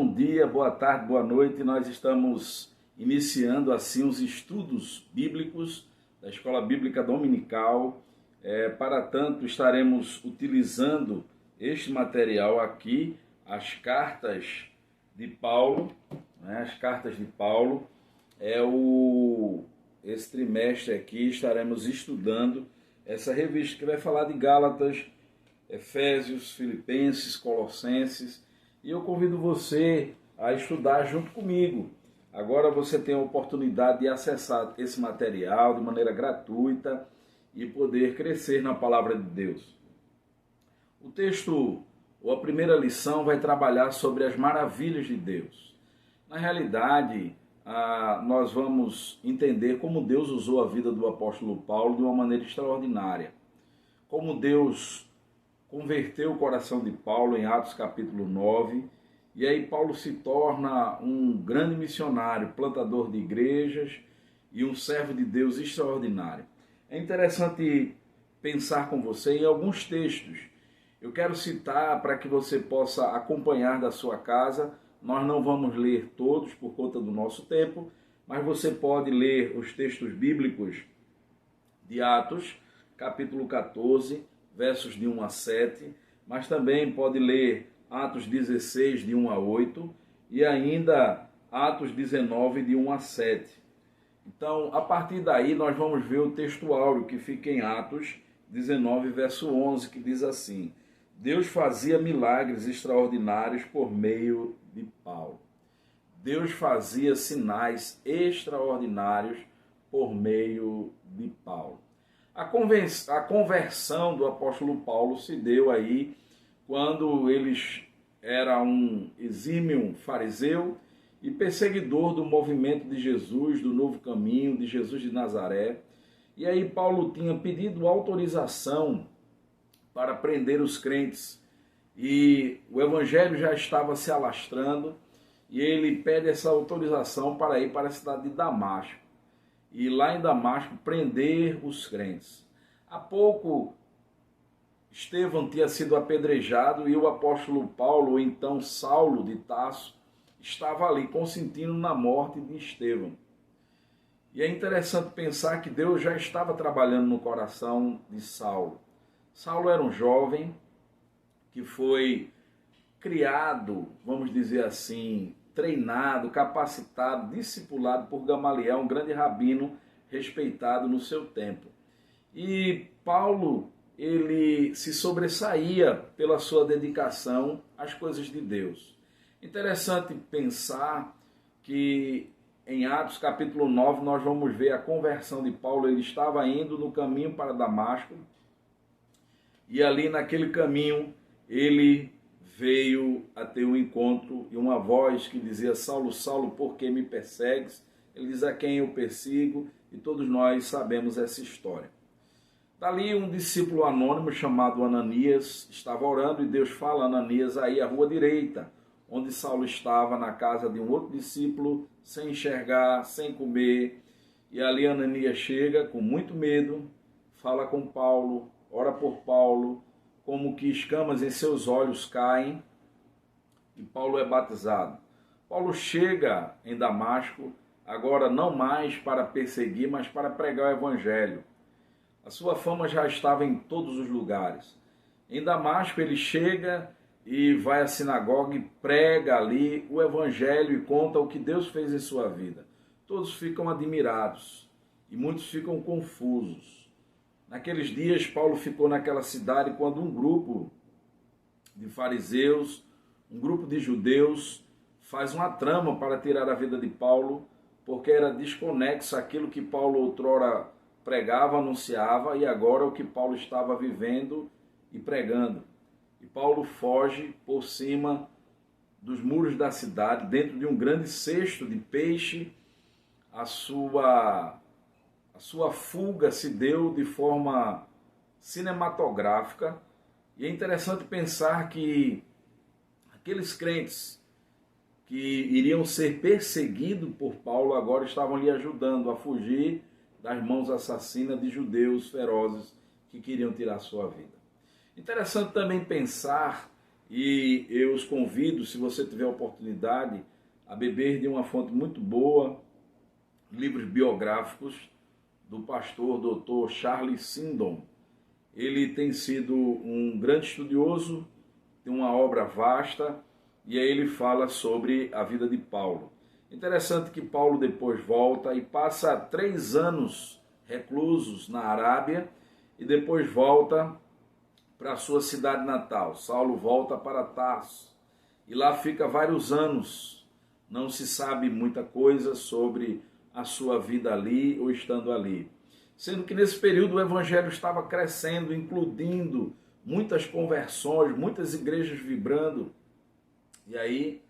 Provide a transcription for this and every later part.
bom dia, boa tarde, boa noite. Nós estamos iniciando assim os estudos bíblicos da Escola Bíblica Dominical. Para tanto, estaremos utilizando este material aqui, as cartas de Paulo, né? As cartas de Paulo. Esse trimestre aqui estaremos estudando essa revista que vai falar de Gálatas, Efésios, Filipenses, Colossenses. E eu convido você a estudar junto comigo. Agora você tem a oportunidade de acessar esse material de maneira gratuita e poder crescer na palavra de Deus. O texto, ou a primeira lição, vai trabalhar sobre as maravilhas de Deus. Na realidade, nós vamos entender como Deus usou a vida do apóstolo Paulo de uma maneira extraordinária. Como Deus converteu o coração de Paulo em Atos capítulo 9, e aí Paulo se torna um grande missionário, plantador de igrejas e um servo de Deus extraordinário. É interessante pensar com você em alguns textos. Eu quero citar para que você possa acompanhar da sua casa. Nós não vamos ler todos por conta do nosso tempo, mas você pode ler os textos bíblicos de Atos, capítulo 14, versos de 1 a 7, mas também pode ler Atos 16, de 1 a 8, e ainda Atos 19, de 1 a 7. Então, a partir daí, nós vamos ver o texto áureo que fica em Atos 19, verso 11, que diz assim: Deus fazia milagres extraordinários por meio de Paulo. Deus fazia sinais extraordinários por meio de Paulo. A conversão do apóstolo Paulo se deu aí quando ele era um exímio fariseu e perseguidor do movimento de Jesus, do novo caminho, de Jesus de Nazaré. E aí Paulo tinha pedido autorização para prender os crentes. E o evangelho já estava se alastrando e ele pede essa autorização para ir para a cidade de Damasco. E lá em Damasco prender os crentes. Há pouco, Estevão tinha sido apedrejado e o apóstolo Paulo, ou então Saulo de Tarso, estava ali consentindo na morte de Estevão. E é interessante pensar que Deus já estava trabalhando no coração de Saulo. Saulo era um jovem que foi criado, vamos dizer assim, treinado, capacitado, discipulado por Gamaliel, um grande rabino respeitado no seu tempo. E Paulo, ele se sobressaía pela sua dedicação às coisas de Deus. Interessante pensar que em Atos capítulo 9 nós vamos ver a conversão de Paulo. Ele estava indo no caminho para Damasco e ali naquele caminho ele veio a ter um encontro e uma voz que dizia: Saulo, Saulo, por que me persegues? Ele diz: a quem eu persigo? E todos nós sabemos essa história. Dali um discípulo anônimo chamado Ananias estava orando e Deus fala a Ananias aí à rua direita, onde Saulo estava, na casa de um outro discípulo, sem enxergar, sem comer. E ali Ananias chega com muito medo, fala com Paulo, ora por Paulo, como que escamas em seus olhos caem, e Paulo é batizado. Paulo chega em Damasco, agora não mais para perseguir, mas para pregar o evangelho. A sua fama já estava em todos os lugares. Em Damasco ele chega e vai à sinagoga e prega ali o evangelho e conta o que Deus fez em sua vida. Todos ficam admirados e muitos ficam confusos. Naqueles dias, Paulo ficou naquela cidade quando um grupo de fariseus, um grupo de judeus, faz uma trama para tirar a vida de Paulo, porque era desconexo aquilo que Paulo outrora pregava, anunciava, e agora o que Paulo estava vivendo e pregando. E Paulo foge por cima dos muros da cidade, dentro de um grande cesto de peixe. A sua fuga se deu de forma cinematográfica, e é interessante pensar que aqueles crentes que iriam ser perseguidos por Paulo agora estavam lhe ajudando a fugir das mãos assassinas de judeus ferozes que queriam tirar sua vida. Interessante também pensar e eu os convido, se você tiver oportunidade, a beber de uma fonte muito boa, livros biográficos do pastor Dr. Charles Sindon. Ele tem sido um grande estudioso, tem uma obra vasta, e aí ele fala sobre a vida de Paulo. Interessante que Paulo depois volta e passa 3 anos reclusos na Arábia, e depois volta para a sua cidade natal. Saulo volta para Tarso, e lá fica vários anos. Não se sabe muita coisa sobre a sua vida ali ou estando ali. Sendo que nesse período o evangelho estava crescendo, incluindo muitas conversões, muitas igrejas vibrando. E aí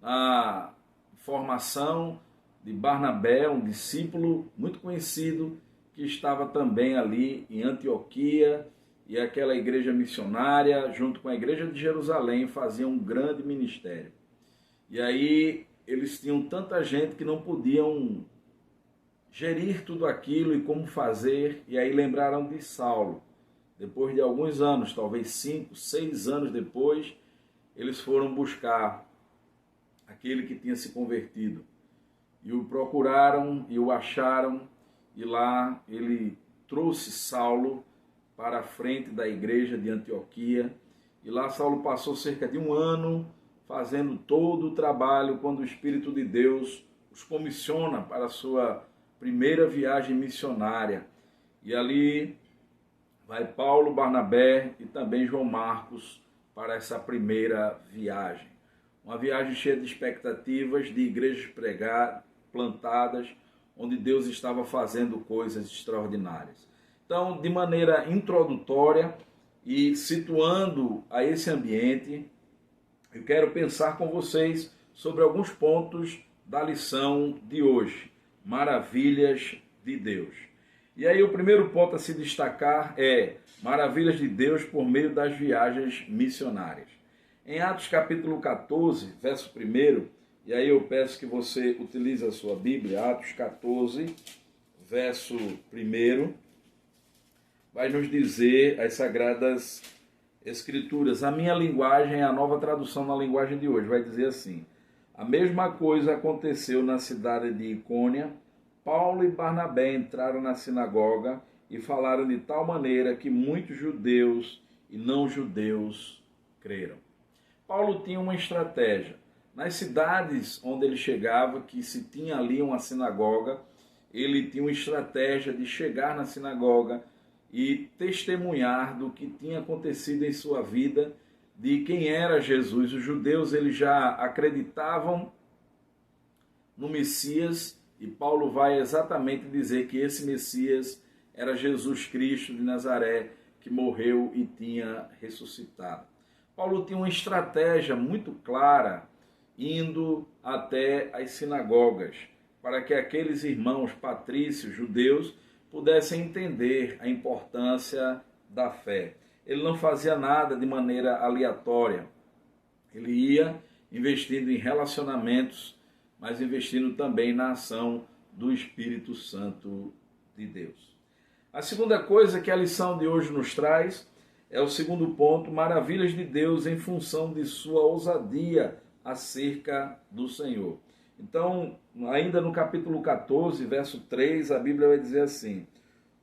a formação de Barnabé, um discípulo muito conhecido, que estava também ali em Antioquia, e aquela igreja missionária, junto com a igreja de Jerusalém, fazia um grande ministério. E aí eles tinham tanta gente que não podiam gerir tudo aquilo e como fazer, e aí lembraram de Saulo. Depois de alguns anos, talvez 5, 6 anos depois, eles foram buscar aquele que tinha se convertido. E o procuraram e o acharam, e lá ele trouxe Saulo para a frente da igreja de Antioquia. E lá Saulo passou cerca de 1 ano fazendo todo o trabalho, quando o Espírito de Deus os comissiona para a sua primeira viagem missionária. E ali vai Paulo, Barnabé e também João Marcos para essa primeira viagem. Uma viagem cheia de expectativas, de igrejas plantadas, onde Deus estava fazendo coisas extraordinárias. Então, de maneira introdutória e situando a esse ambiente, eu quero pensar com vocês sobre alguns pontos da lição de hoje. Maravilhas de Deus. E aí o primeiro ponto a se destacar é maravilhas de Deus por meio das viagens missionárias. Em Atos capítulo 14, verso 1, e aí eu peço que você utilize a sua Bíblia, Atos 14, verso 1, vai nos dizer as Sagradas Escrituras. A minha linguagem é a Nova Tradução na linguagem de hoje, vai dizer assim: a mesma coisa aconteceu na cidade de Icônia. Paulo e Barnabé entraram na sinagoga e falaram de tal maneira que muitos judeus e não judeus creram. Paulo tinha uma estratégia. Nas cidades onde ele chegava, que se tinha ali uma sinagoga, ele tinha uma estratégia de chegar na sinagoga e testemunhar do que tinha acontecido em sua vida, de quem era Jesus. Os judeus eles já acreditavam no Messias, e Paulo vai exatamente dizer que esse Messias era Jesus Cristo de Nazaré, que morreu e tinha ressuscitado. Paulo tinha uma estratégia muito clara, indo até as sinagogas, para que aqueles irmãos patrícios judeus pudessem entender a importância da fé. Ele não fazia nada de maneira aleatória. Ele ia investindo em relacionamentos, mas investindo também na ação do Espírito Santo de Deus. A segunda coisa que a lição de hoje nos traz é o segundo ponto: maravilhas de Deus em função de sua ousadia acerca do Senhor. Então, ainda no capítulo 14, verso 3, a Bíblia vai dizer assim: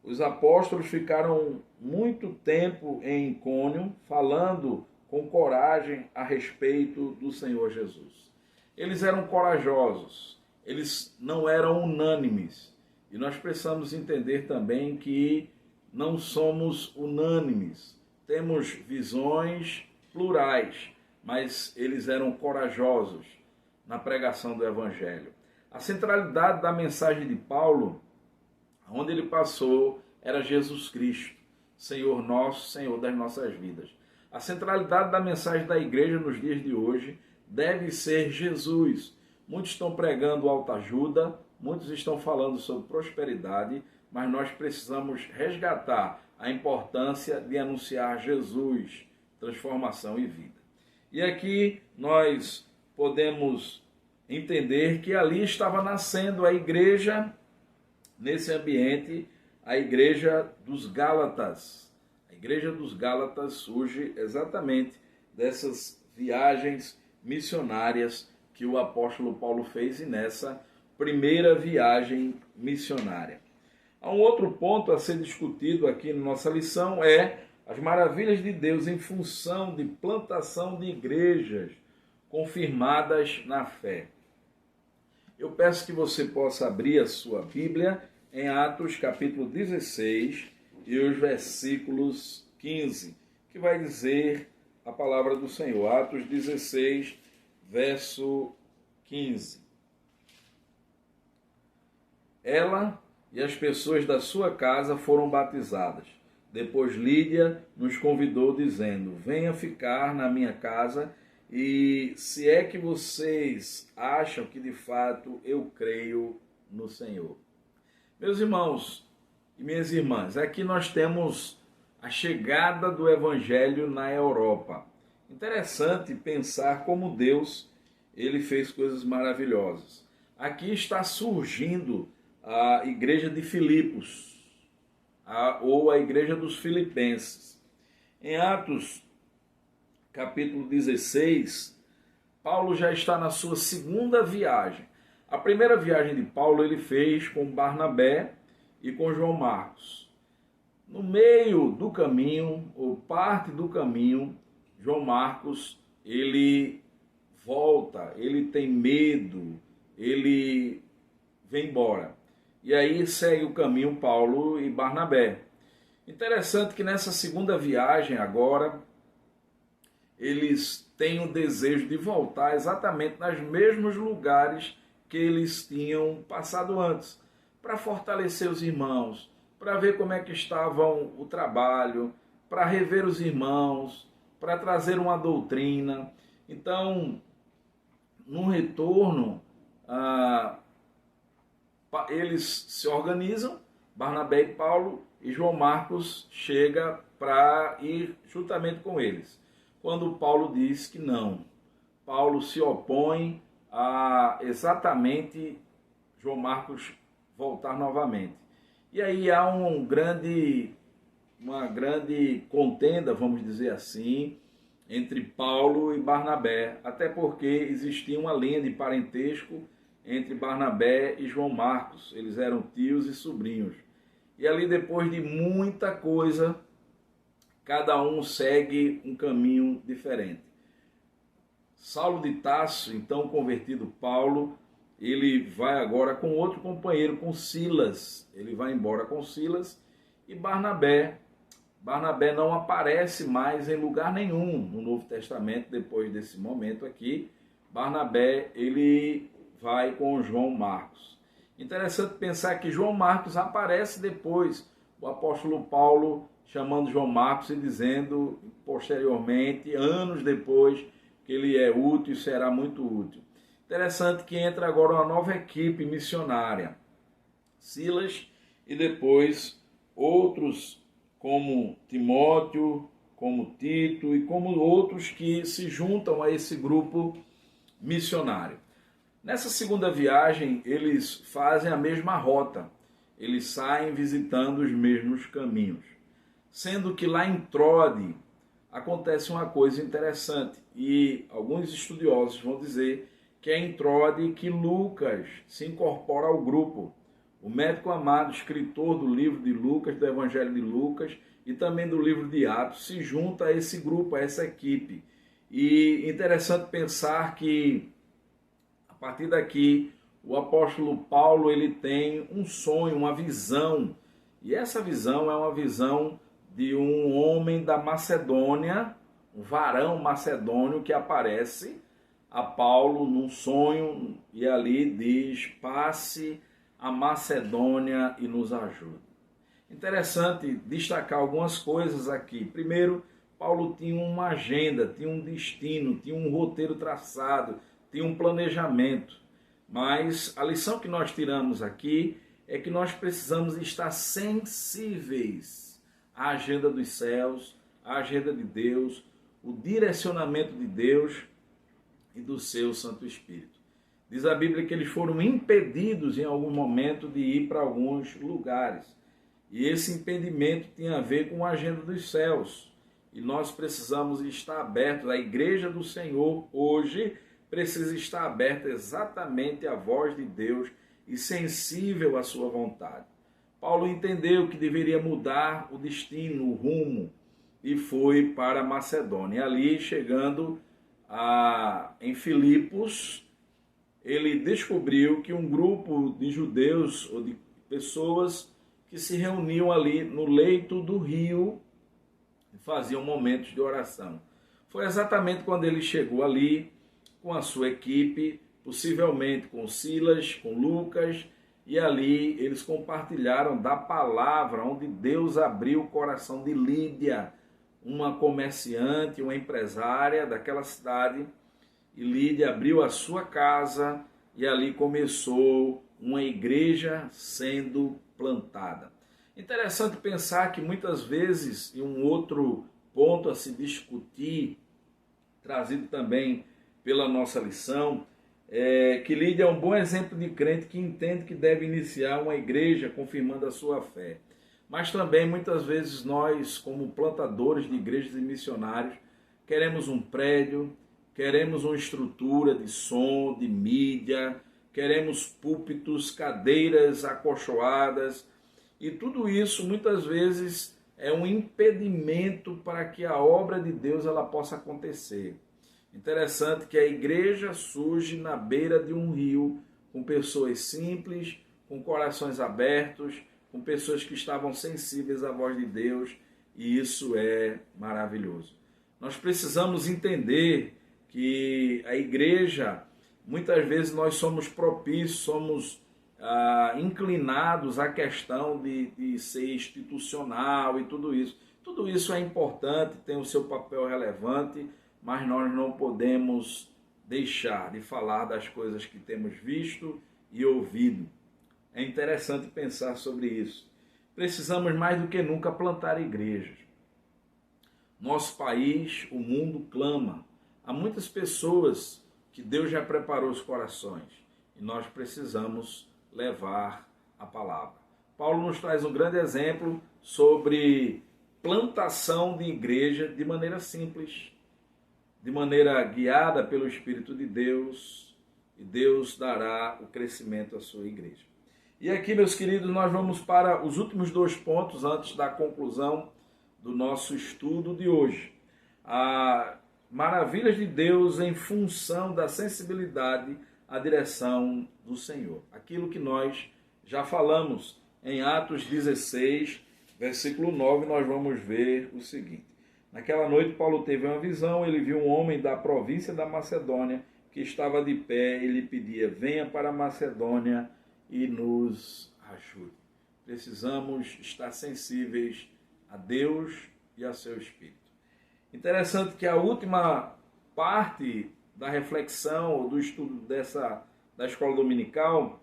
os apóstolos ficaram muito tempo em Icônio, falando com coragem a respeito do Senhor Jesus. Eles eram corajosos, eles não eram unânimes. E nós precisamos entender também que não somos unânimes. Temos visões plurais, mas eles eram corajosos na pregação do Evangelho. A centralidade da mensagem de Paulo, onde ele passou, era Jesus Cristo, Senhor nosso, Senhor das nossas vidas. A centralidade da mensagem da igreja nos dias de hoje deve ser Jesus. Muitos estão pregando autoajuda, muitos estão falando sobre prosperidade, mas nós precisamos resgatar a importância de anunciar Jesus, transformação e vida. E aqui nós podemos entender que ali estava nascendo a igreja, nesse ambiente, a igreja dos Gálatas. A igreja dos Gálatas surge exatamente dessas viagens missionárias que o apóstolo Paulo fez e nessa primeira viagem missionária. Há um outro ponto a ser discutido aqui na nossa lição, é as maravilhas de Deus em função de plantação de igrejas confirmadas na fé. Eu peço que você possa abrir a sua Bíblia em Atos capítulo 16 e os versículos 15, que vai dizer a palavra do Senhor. Atos 16, verso 15. Ela e as pessoas da sua casa foram batizadas. Depois Lídia nos convidou dizendo: venha ficar na minha casa, e se é que vocês acham que de fato eu creio no Senhor. Meus irmãos e minhas irmãs, aqui nós temos a chegada do Evangelho na Europa. Interessante pensar como Deus ele fez coisas maravilhosas. Aqui está surgindo a igreja de Filipos, ou a igreja dos filipenses. Em Atos capítulo 16, Paulo já está na sua segunda viagem. A primeira viagem de Paulo ele fez com Barnabé e com João Marcos. No meio do caminho, ou parte do caminho, João Marcos, ele volta, ele tem medo, ele vem embora. E aí segue o caminho Paulo e Barnabé. Interessante que nessa segunda viagem agora, eles têm o desejo de voltar exatamente nos mesmos lugares que eles tinham passado antes, para fortalecer os irmãos, para ver como é que estavam o trabalho, para rever os irmãos, para trazer uma doutrina. Então, no retorno, eles se organizam, Barnabé e Paulo, e João Marcos chega para ir juntamente com eles. Quando Paulo diz que não, Paulo se opõe a exatamente João Marcos voltar novamente. E aí há uma grande contenda, vamos dizer assim, entre Paulo e Barnabé, até porque existia uma linha de parentesco entre Barnabé e João Marcos. Eles eram tios e sobrinhos. E ali, depois de muita coisa, cada um segue um caminho diferente. Saulo de Tarso, então convertido Paulo, ele vai agora com outro companheiro, com Silas. Ele vai embora com Silas. E Barnabé não aparece mais em lugar nenhum no Novo Testamento depois desse momento aqui. Barnabé, ele vai com João Marcos. Interessante pensar que João Marcos aparece depois, o apóstolo Paulo chamando João Marcos e dizendo posteriormente, anos depois, que ele é útil e será muito útil. Interessante que entra agora uma nova equipe missionária, Silas, e depois outros como Timóteo, como Tito e como outros que se juntam a esse grupo missionário. Nessa segunda viagem, eles fazem a mesma rota, eles saem visitando os mesmos caminhos. Sendo que lá em Trode acontece uma coisa interessante, e alguns estudiosos vão dizer que é em Trode que Lucas se incorpora ao grupo. O médico amado, escritor do livro de Lucas, do Evangelho de Lucas e também do livro de Atos, se junta a esse grupo, a essa equipe. E interessante pensar que a partir daqui o apóstolo Paulo ele tem um sonho, uma visão, e essa visão é uma visão de um homem da Macedônia, um varão macedônio que aparece a Paulo num sonho e ali diz: passe a Macedônia e nos ajude. Interessante destacar algumas coisas aqui. Primeiro, Paulo tinha uma agenda, tinha um destino, tinha um roteiro traçado, tinha um planejamento. Mas a lição que nós tiramos aqui é que nós precisamos estar sensíveis à agenda dos céus, à agenda de Deus, o direcionamento de Deus e do seu Santo Espírito. Diz a Bíblia que eles foram impedidos em algum momento de ir para alguns lugares. E esse impedimento tinha a ver com a agenda dos céus. E nós precisamos estar abertos. A igreja do Senhor hoje precisa estar aberta exatamente à voz de Deus e sensível à sua vontade. Paulo entendeu que deveria mudar o destino, o rumo, e foi para a Macedônia. Ali, chegando em Filipos, ele descobriu que um grupo de judeus ou de pessoas que se reuniam ali no leito do rio e faziam momentos de oração. Foi exatamente quando ele chegou ali com a sua equipe, possivelmente com Silas, com Lucas, e ali eles compartilharam da palavra, onde Deus abriu o coração de Lídia, uma comerciante, uma empresária daquela cidade. E Lídia abriu a sua casa e ali começou uma igreja sendo plantada. Interessante pensar que muitas vezes, e um outro ponto a se discutir, trazido também pela nossa lição, que Lídia é um bom exemplo de crente que entende que deve iniciar uma igreja confirmando a sua fé. Mas também muitas vezes nós, como plantadores de igrejas e missionários, queremos um prédio, queremos uma estrutura de som, de mídia, queremos púlpitos, cadeiras acolchoadas, e tudo isso muitas vezes é um impedimento para que a obra de Deus ela possa acontecer. Interessante que a igreja surge na beira de um rio, com pessoas simples, com corações abertos, com pessoas que estavam sensíveis à voz de Deus, e isso é maravilhoso. Nós precisamos entender que a igreja, muitas vezes nós somos propícios, somos inclinados à questão de ser institucional e tudo isso. Tudo isso é importante, tem o seu papel relevante, mas nós não podemos deixar de falar das coisas que temos visto e ouvido. É interessante pensar sobre isso. Precisamos mais do que nunca plantar igrejas. Nosso país, o mundo clama. Há muitas pessoas que Deus já preparou os corações e nós precisamos levar a palavra. Paulo nos traz um grande exemplo sobre plantação de igreja de maneira simples, de maneira guiada pelo Espírito de Deus, e Deus dará o crescimento à sua igreja. E aqui, meus queridos, nós vamos para os últimos 2 pontos antes da conclusão do nosso estudo de hoje. Maravilhas de Deus em função da sensibilidade à direção do Senhor. Aquilo que nós já falamos em Atos 16, versículo 9, nós vamos ver o seguinte. Naquela noite Paulo teve uma visão, ele viu um homem da província da Macedônia que estava de pé e lhe pedia, venha para a Macedônia e nos ajude. Precisamos estar sensíveis a Deus e a seu Espírito. Interessante que a última parte da reflexão ou do estudo da escola dominical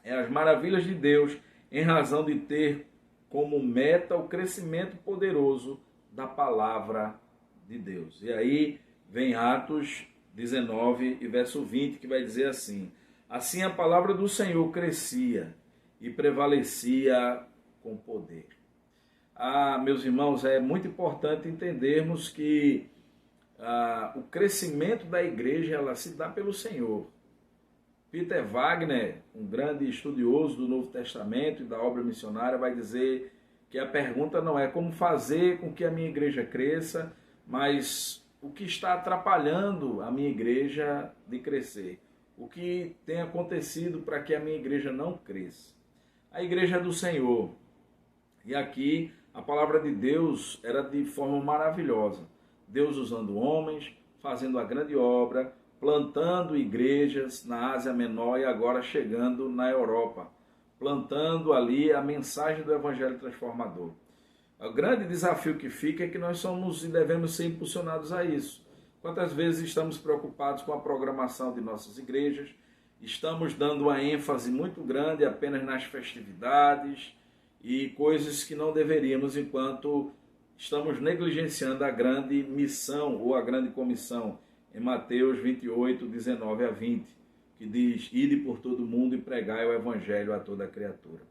é as maravilhas de Deus em razão de ter como meta o crescimento poderoso da palavra de Deus. E aí vem Atos 19 e verso 20, que vai dizer assim, assim a palavra do Senhor crescia e prevalecia com poder. Meus irmãos, é muito importante entendermos que o crescimento da igreja ela se dá pelo Senhor. Peter Wagner, um grande estudioso do Novo Testamento e da obra missionária, vai dizer que a pergunta não é como fazer com que a minha igreja cresça, mas o que está atrapalhando a minha igreja de crescer. O que tem acontecido para que a minha igreja não cresça. A igreja é do Senhor. E aqui a palavra de Deus era de forma maravilhosa. Deus usando homens, fazendo a grande obra, plantando igrejas na Ásia Menor e agora chegando na Europa, plantando ali a mensagem do Evangelho transformador. O grande desafio que fica é que nós somos e devemos ser impulsionados a isso. Quantas vezes estamos preocupados com a programação de nossas igrejas, estamos dando uma ênfase muito grande apenas nas festividades e coisas que não deveríamos, enquanto estamos negligenciando a grande missão ou a grande comissão em Mateus 28, 19 a 20, que diz, ide por todo mundo e pregai o Evangelho a toda criatura.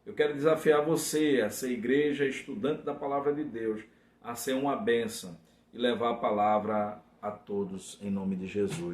Eu quero desafiar você a ser igreja, estudante da Palavra de Deus, a ser uma bênção e levar a palavra a todos em nome de Jesus.